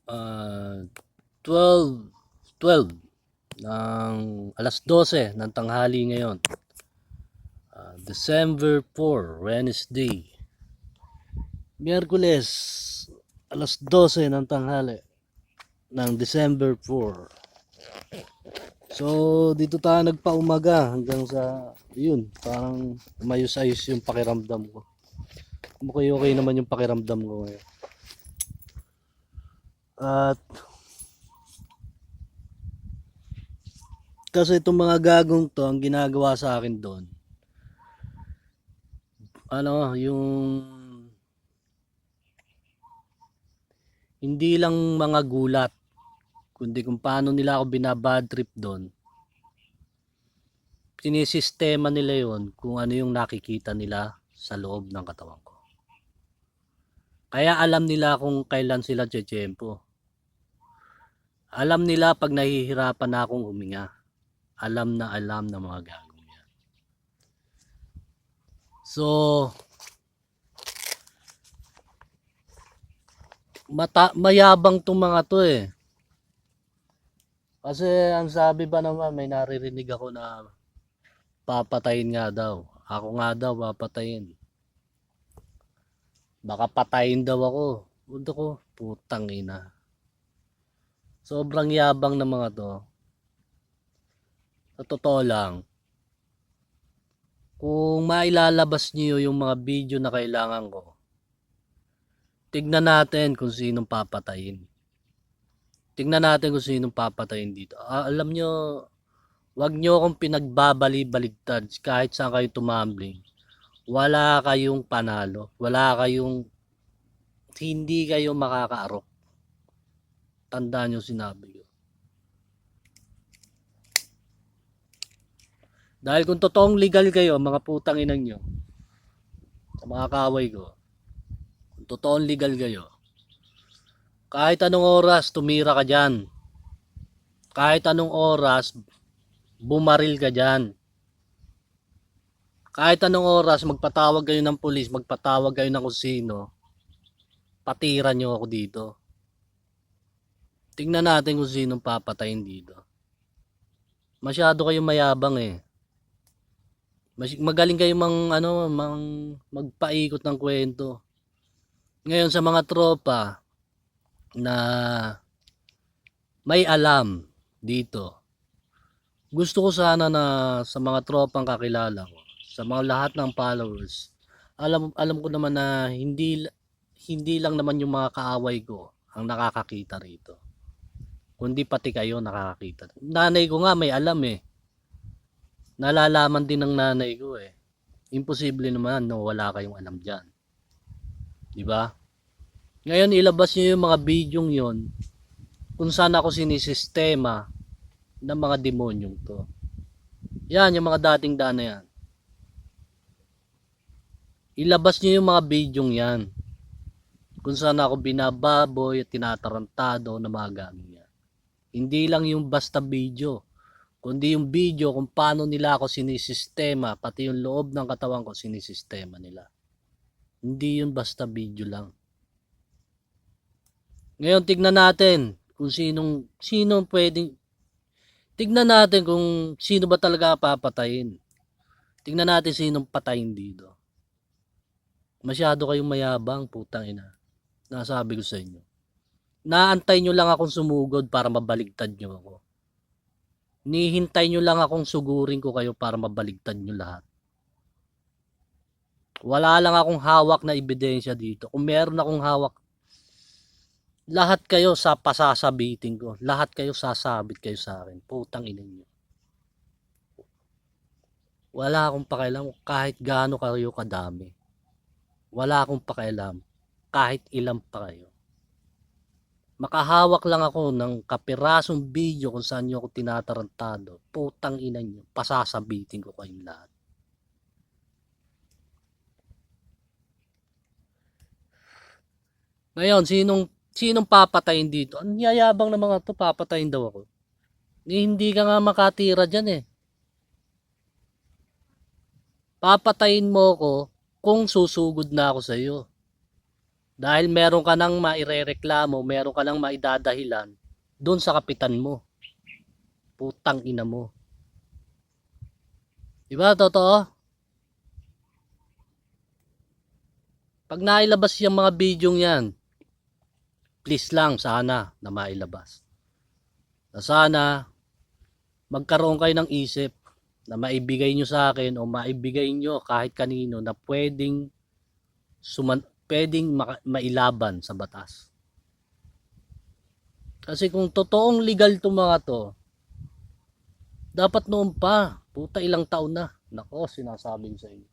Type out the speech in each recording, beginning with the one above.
ah, 12 ng alas 12 ng tanghali ngayon. December 4, Wednesday. Miyerkules, alas 12 ng tanghali ng December 4. So, dito tayo nagpaumaga hanggang sa, yun, parang mayos-ayos yung pakiramdam ko. Okay naman yung pakiramdam ko ngayon. At kasi itong mga gagong to, ang ginagawa sa akin doon, yung hindi lang mga gulat, kundi kung paano nila ako binabad trip doon. Sinisistema nila yon kung ano yung nakikita nila sa loob ng katawan ko. Kaya alam nila kung kailan sila tsetsempo. Alam nila pag nahihirapan na akong huminga. Alam ng mga gagong yan. So, mayabang tong mga to eh. Kasi ang sabi ba naman, may naririnig ako na papatayin nga daw. Ako nga daw papatayin. Baka patayin daw ako. Bundo ko, putang ina. Sobrang yabang ng mga to. Sa totoo lang, kung mailalabas niyo yung mga video na kailangan ko, tignan natin kung sinong papatayin. Tignan natin kung sinong papatayin dito. Alam nyo, wag nyo akong pinagbabali-baligtad kahit saan kayo tumambling. Wala kayong panalo. Hindi kayo makakaarok. Tandaan nyo sinabi ko. Dahil kung totoong legal kayo, mga putang inang nyo, sa mga kaway ko, kung totoong legal kayo, kahit anong oras tumira ka dyan, kahit anong oras bumaril ka dyan, kahit anong oras magpatawag kayo ng pulis, magpatawag kayo ng kung sino, patira nyo ako dito. Tingnan natin kung sinong papatayin dito. Masyado kayong mayabang eh. Magaling kayong magpaikot ng kwento. Ngayon sa mga tropa na may alam dito, gusto ko sana na sa mga tropang kakilala ko, sa mga lahat ng followers, alam ko naman na hindi lang naman yung mga kaaway ko ang nakakakita rito, kundi pati kayo nakakakita. Nanay ko nga may alam eh. Nalalaman din ng nanay ko eh. Imposible naman no wala kayong alam diyan. 'Di ba? Ngayon ilabas niyo yung mga bidyong 'yon kung saan ako sinisistema ng mga demonyong to. Yan yung mga dating dana yan. Ilabas niyo yung mga bidyong yan kung saan ako binababoy at tinatarantado ng mga gaming yan. Hindi lang yung basta video, kundi yung video kung paano nila ako sinisistema, pati yung loob ng katawan ko sinisistema nila. Hindi yun basta video lang. Ngayon tignan natin kung sinong pwedeng, tignan natin kung sino ba talaga papatayin. Tignan natin sinong patayin dito. Masyado kayong mayabang, putang ina. Nasabi ko sa inyo. Naantay nyo lang akong sumugod para mabaligtad nyo ako. Nihintay nyo lang akong sugurin ko kayo para mabaligtad nyo lahat. Wala lang akong hawak na ebidensya dito. Kung meron akong hawak, lahat kayo sa pasasabitin ko. Lahat kayo sasabit kayo sa akin. Putang ina nyo. Wala akong pakialam kahit gaano kayo kadami. Wala akong pakialam kahit ilan pa kayo. Makahawak lang ako ng kapirasong video kung saan nyo ako tinatarantado. Putang ina nyo. Pasasabitin ko kayong lahat. Ngayon, sinong papatayin dito? Ang yayabang ng mga to, papatayin daw ako. Hindi ka nga makatira dyan eh. Papatayin mo ako kung susugod na ako sa iyo. Dahil meron ka nang mairereklamo, meron ka nang maidadahilan doon sa kapitan mo. Putang ina mo. Diba, totoo? Pag nailabas yung mga video yan, please lang sana na mailabas. Na sana magkaroon kayo ng isip na maibigay nyo sa akin o maibigay nyo kahit kanino na pwedeng mailaban sa batas. Kasi kung totoong legal itong mga to, dapat noon pa. Puta, ilang taon na. Nako, sinasabi ko sa inyo.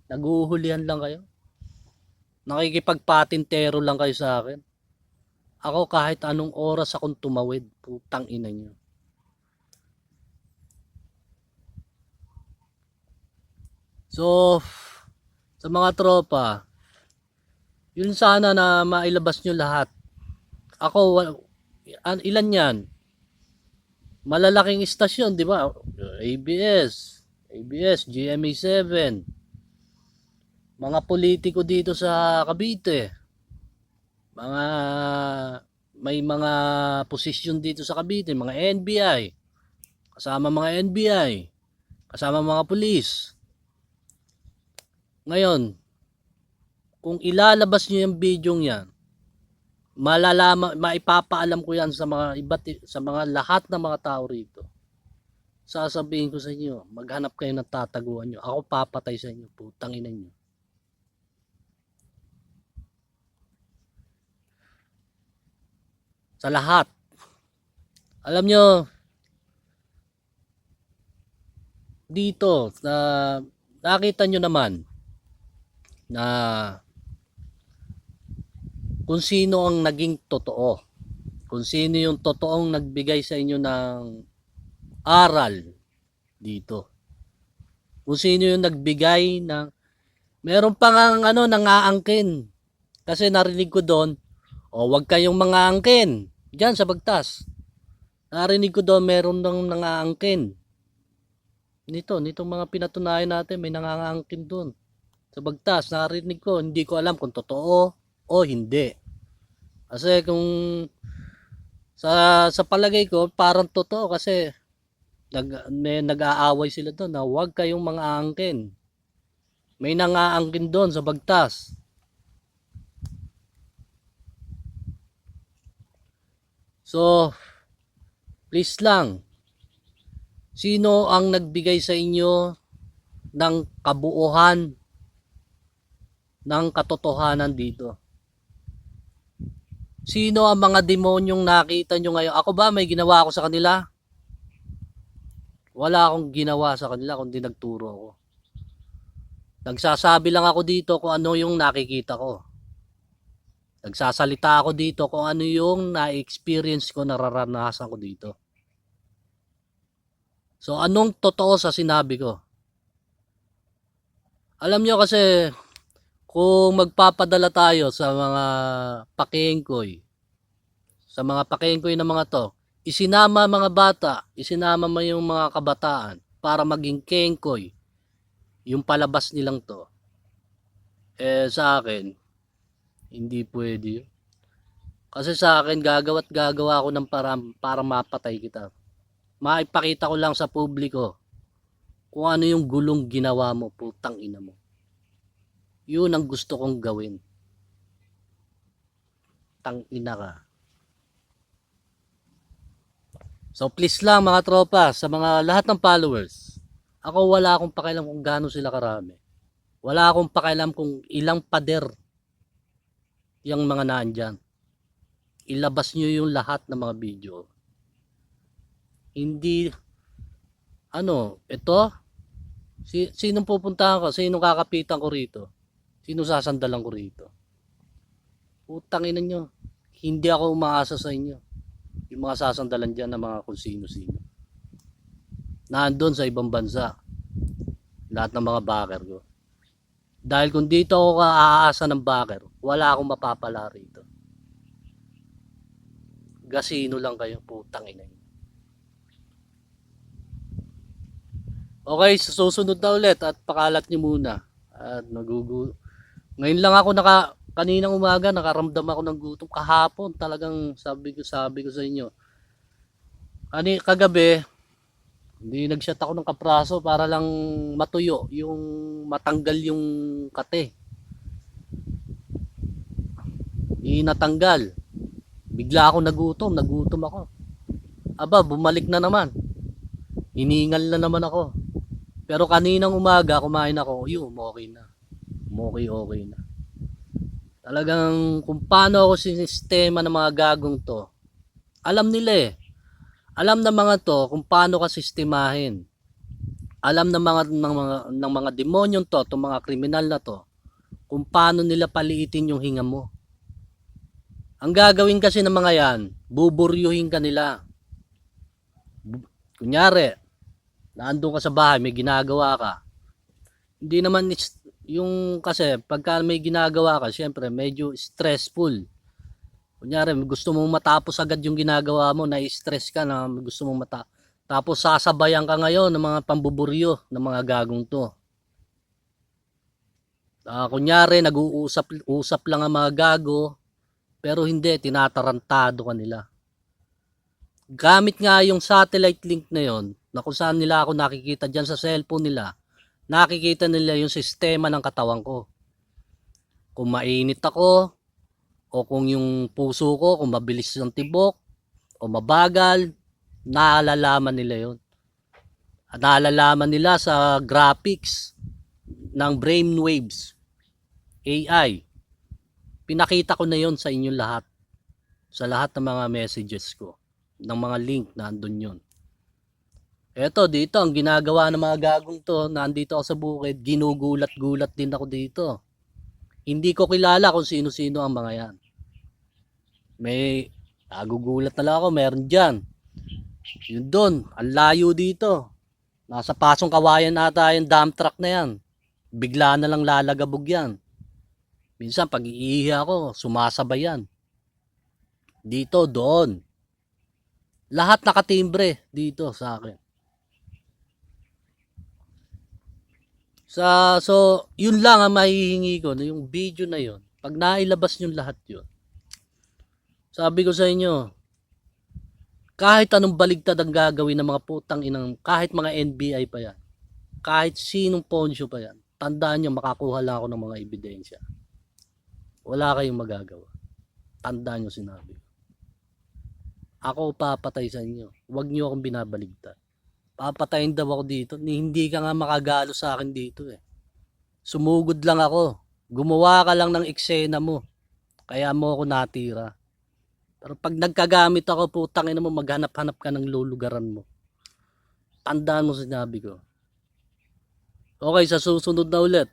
Naguhulihan lang kayo. Nakikipagpatintero lang kayo sa akin. Ako kahit anong oras akong tumawid. Putang ina nyo. So, sa mga tropa, yun sana na mailabas nyo lahat. Ako, ilan yan? Malalaking istasyon, di ba? ABS, GMA7. Mga politiko dito sa Cavite. May mga posisyon dito sa Cavite, mga NBI. Kasama mga NBI. Kasama mga pulis. Ngayon, kung ilalabas niyo yung video yan, maipapaalam ko yan sa mga lahat ng mga tao rito. Sasabihin ko sa inyo, maghanap kayo ng tataguan nyo. Ako papatay sa inyo, putang ina nyo. Sa lahat. Alam nyo, dito, nakita nyo naman na kung sino ang naging totoo. Kung sino yung totoong nagbigay sa inyo ng aral dito. Kung sino yung nagbigay ng meron pa nga nangaangkin. Kasi narinig ko doon, wag kayong mangaangkin diyan sa Bagtas. Narinig ko doon meron nang nangaangkin. Nitong mga pinatunayan natin, may nangaangkin doon sa Bagtas. Narinig ko, hindi ko alam kung totoo o hindi. Kasi kung sa palagay ko parang totoo kasi nag-aaway sila doon na huwag kayong mga angkin. May nangaangkin doon sa Bagtas. So, please lang, sino ang nagbigay sa inyo ng kabuuhan ng katotohanan dito? Sino ang mga demonyong nakita nyo ngayon? Ako ba may ginawa ako sa kanila? Wala akong ginawa sa kanila kundi nagturo ako. Nagsasabi lang ako dito kung ano yung nakikita ko. Nagsasalita ako dito kung ano yung na-experience ko, nararanasan ko dito. So anong totoo sa sinabi ko? Alam nyo kasi kung magpapadala tayo sa mga pakengkoy, sa mga pakengkoy na mga to, isinama mga bata, isinama mo yung mga kabataan para maging kengkoy, yung palabas nilang to. Sa akin, hindi pwede yun. Kasi sa akin, gagawa ako ng para mapatay kita. Maipakita ko lang sa publiko kung ano yung gulong ginawa mo, putang ina mo. Yun ang gusto kong gawin. Tang ina ka. So please lang mga tropa, sa mga lahat ng followers, ako wala akong pakialam kung gaano sila karami. Wala akong pakialam kung ilang pader yung mga naandyan. Ilabas nyo yung lahat ng mga video. Hindi, ito, sinong pupuntahan ko, sinong kakapitan ko rito, sino sasandalan ko rito. Utangin nyo, hindi ako umaasa sa inyo. Yung mga sasandalan dyan na mga kung sino-sino. Nandun sa ibang bansa. Lahat ng mga backer ko. Dahil kung dito ako aasa ng backer, wala akong mapapala rito. Gasino lang kayo, putang ina. Okay, susunod na ulit at pakalat nyo muna. At ngayon lang ako kaninang umaga nakaramdam ako ng gutom. Kahapon talagang sabi ko sa inyo. Kagabi, hindi nagshot ako ng kapraso para lang matuyo, yung matanggal yung kate. Hindi natanggal. Bigla ako nagutom ako. Aba, bumalik na naman. Hiningal na naman ako. Pero kaninang umaga kumain ako, yun, okay na. Okay na. Talagang kung paano ako sinistema ng mga gagong to, alam nila eh. Alam ng mga to kung paano ka sistemahin. Alam ng mga demonyong to, itong mga kriminal na to, kung paano nila paliitin yung hinga mo. Ang gagawin kasi ng mga yan, buburyuhin ka nila. Kunyari, naandun ka sa bahay, may ginagawa ka. Hindi naman yung kasi pagka may ginagawa ka, syempre medyo stressful. Kunyari, gusto mong matapos agad yung ginagawa mo, na-stress ka na gusto mong tapos sasabayan ka ngayon ng mga pambuburyo ng mga gagong to. Kunyari, nag-uusap lang ang mga gago, pero hindi, tinatarantado ka nila. Gamit nga yung satellite link na yon, na kung saan nila ako nakikita dyan sa cellphone nila, nakikita nila yung sistema ng katawan ko. Kung mainit ako, o kung yung puso ko, kung mabilis yung tibok, o mabagal, naalalaman nila yon. Naalalaman nila sa graphics ng brainwaves, AI. Pinakita ko na yon sa inyo lahat. Sa lahat ng mga messages ko, ng mga link, nandun yon. Eto, dito, ang ginagawa ng mga gagong to, nandito ako sa bukid, ginugulat-gulat din ako dito. Hindi ko kilala kung sino-sino ang mga yan. May nagugulat na lang ako, meron dyan. Yun doon, ang layo dito. Nasa Pasong Kawayan ata yung dump truck na yan. Bigla na lang lalagabog yan. Minsan pag iihi ako, sumasabay yan. Dito, doon. Lahat nakatimbre dito sa akin. So, yun lang ang mahihingi ko, yung video na yun. Pag nailabas nyo lahat yun, sabi ko sa inyo, kahit anong baligtad ang gagawin ng mga putang inang, kahit mga NBI pa yan, kahit sinong Poncio pa yan, tandaan nyo, makakuha lang ako ng mga ebidensya. Wala kayong magagawa. Tandaan nyo sinabi. Ako papatay sa inyo. Huwag nyo akong binabaligtad. Papatayin daw ako dito. Hindi ka nga makagalo sa akin dito eh. Sumugod lang ako. Gumawa ka lang ng eksena mo. Kaya mo ako natira. Pero pag nagkagamit ako, putang ina mo, maghanap-hanap ka ng lulugaran mo. Tandaan mo sinabi ko. Okay, sa susunod na ulit.